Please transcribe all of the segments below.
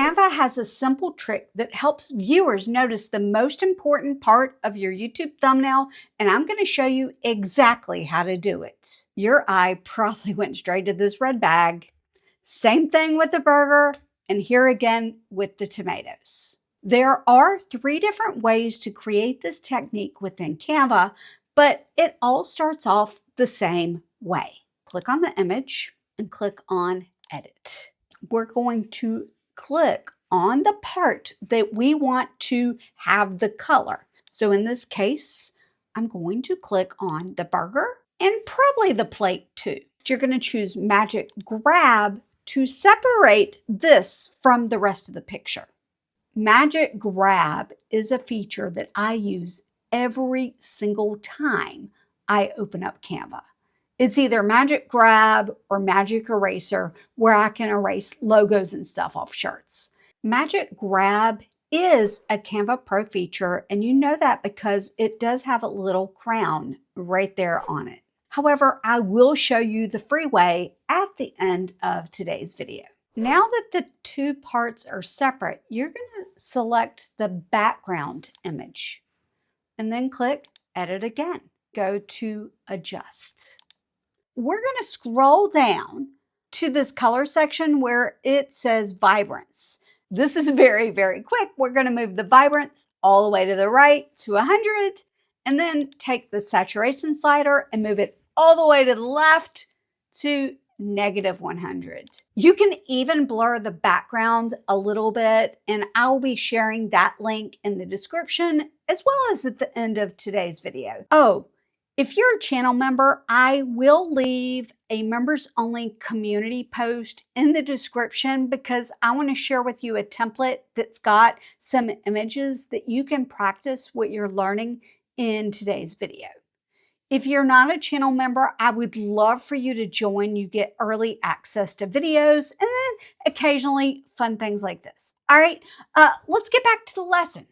Canva has a simple trick that helps viewers notice the most important part of your YouTube thumbnail, and I'm going to show you exactly how to do it. Your eye probably went straight to this red bag. Same thing with the burger, and here again with the tomatoes. There are 3 different ways to create this technique within Canva, but it all starts off the same way. Click on the image and click on Edit. We're going to click on the part that we want to have the color. So in this case, I'm going to click on the burger and probably the plate too. You're going to choose Magic Grab to separate this from the rest of the picture. Magic Grab is a feature that I use every single time I open up Canva. It's either Magic Grab or Magic Eraser, where I can erase logos and stuff off shirts. Magic Grab is a Canva Pro feature, and you know that because it does have a little crown right there on it. However, I will show you the free way at the end of today's video. Now that the 2 parts are separate, you're going to select the background image and then click Edit again. Go to Adjust. We're going to scroll down to this color section where it says Vibrance. This is very, very quick. We're going to move the Vibrance all the way to the right to 100, and then take the saturation slider and move it all the way to the left to -100. You can even blur the background a little bit, and I'll be sharing that link in the description as well as at the end of today's video. Oh, if you're a channel member, I will leave a members only community post in the description because I want to share with you a template that's got some images that you can practice what you're learning in today's video. If you're not a channel member, I would love for you to join. You get early access to videos and then occasionally fun things like this. All right, let's get back to the lesson.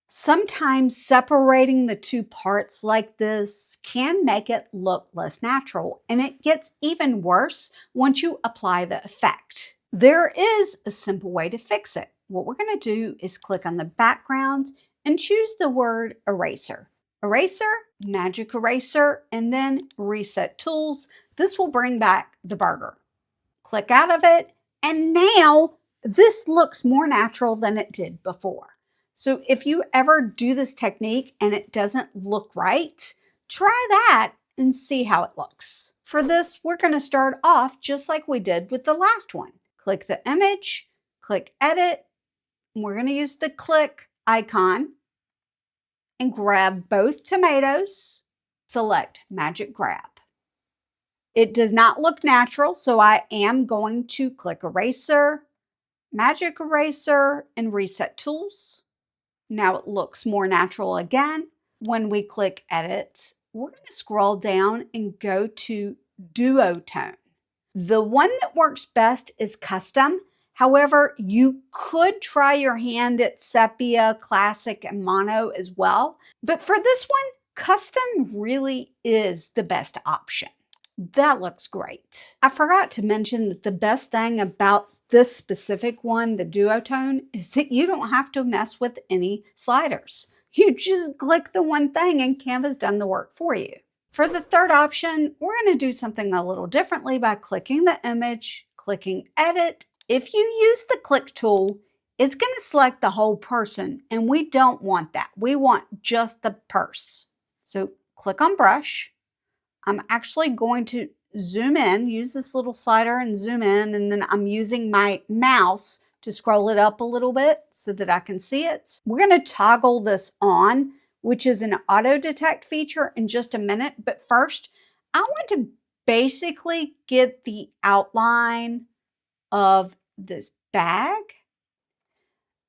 Sometimes separating the 2 parts like this can make it look less natural, and it gets even worse once you apply the effect. There is a simple way to fix it. What we're going to do is click on the background and choose the word eraser. Eraser, Magic Eraser, and then Reset Tools. This will bring back the burger. Click out of it, and now this looks more natural than it did before. So if you ever do this technique and it doesn't look right, try that and see how it looks. For this, we're going to start off just like we did with the last one. Click the image, click Edit, and we're going to use the click icon and grab both tomatoes. Select Magic Grab. It does not look natural, so I am going to click Eraser, Magic Eraser, and Reset Tools. Now it looks more natural again. When we click Edit, we're going to scroll down and go to Duotone. The one that works best is Custom. However, you could try your hand at Sepia, Classic, and Mono as well. But for this one, Custom really is the best option. That looks great. I forgot to mention that the best thing about this specific one, the Duotone, is that you don't have to mess with any sliders. You just click the one thing and Canva's done the work for you. For the third option, we're going to do something a little differently by clicking the image, clicking Edit. If you use the click tool, it's going to select the whole person, and we don't want that. We want just the purse. So click on Brush. I'm actually going to zoom in, use this little slider and zoom in, and then I'm using my mouse to scroll it up a little bit so that I can see it. We're going to toggle this on, which is an auto detect feature, in just a minute. But first, I want to basically get the outline of this bag.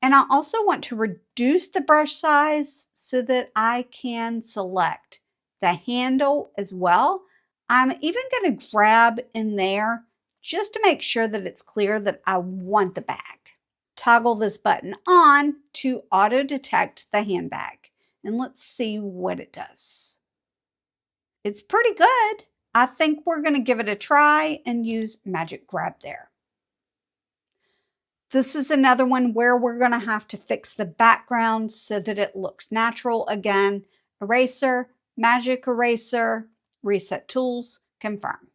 And I also want to reduce the brush size so that I can select the handle as well. I'm even going to grab in there just to make sure that it's clear that I want the bag. Toggle this button on to auto detect the handbag, and let's see what it does. It's pretty good. I think we're going to give it a try and use Magic Grab there. This is another one where we're going to have to fix the background so that it looks natural. Again, eraser, magic eraser, reset tools, confirm.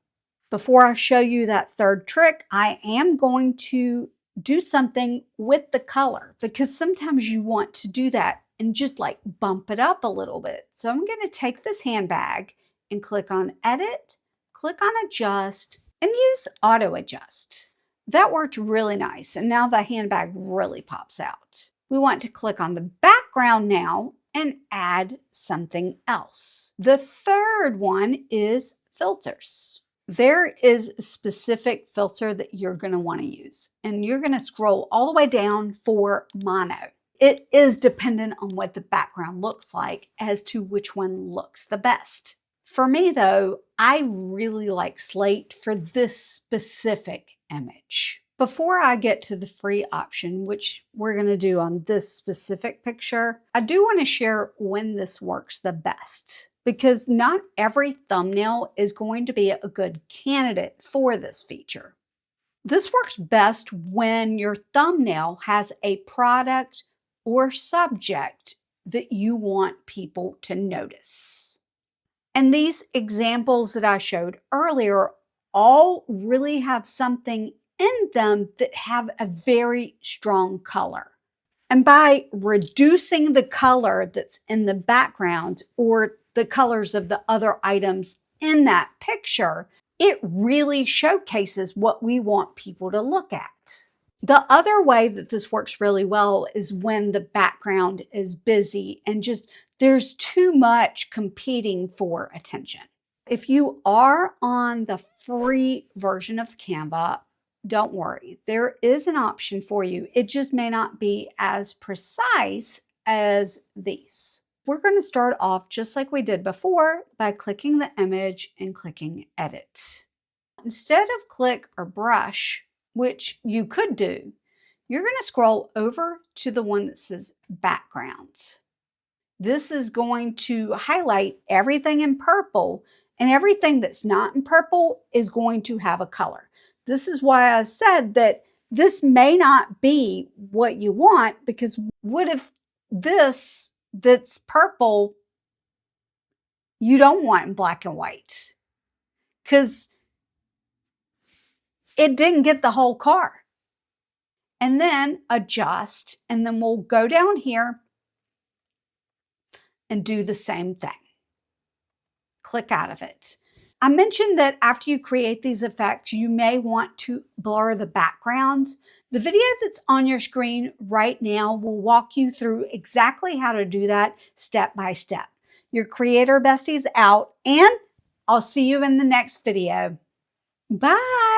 Before I show you that third trick, I am going to do something with the color because sometimes you want to do that and just like bump it up a little bit. So I'm going to take this handbag and click on Edit, click on Adjust, and use Auto Adjust. That worked really nice, and now the handbag really pops out. We want to click on the background now and add something else. The third one is filters. There is a specific filter that you're going to want to use, and you're going to scroll all the way down for mono. It is dependent on what the background looks like as to which one looks the best. For me though, I really like slate for this specific image. Before I get to the free option, which we're going to do on this specific picture, I do want to share when this works the best, because not every thumbnail is going to be a good candidate for this feature. This works best when your thumbnail has a product or subject that you want people to notice. And these examples that I showed earlier all really have something in them that have a very strong color. And by reducing the color that's in the background or the colors of the other items in that picture, it really showcases what we want people to look at. The other way that this works really well is when the background is busy and just there's too much competing for attention. If you are on the free version of Canva, don't worry, there is an option for you. It just may not be as precise as these. We're going to start off just like we did before by clicking the image and clicking Edit. Instead of click or brush, which you could do, you're going to scroll over to the one that says Background. This is going to highlight everything in purple, and everything that's not in purple is going to have a color. This is why I said that this may not be what you want, because what if this that's purple you don't want in black and white? Because it didn't get the whole car. And then adjust, and then we'll go down here and do the same thing. Click out of it. I mentioned that after you create these effects, you may want to blur the background. The video that's on your screen right now will walk you through exactly how to do that step by step. Your Creator Bestie's out, and I'll see you in the next video. Bye.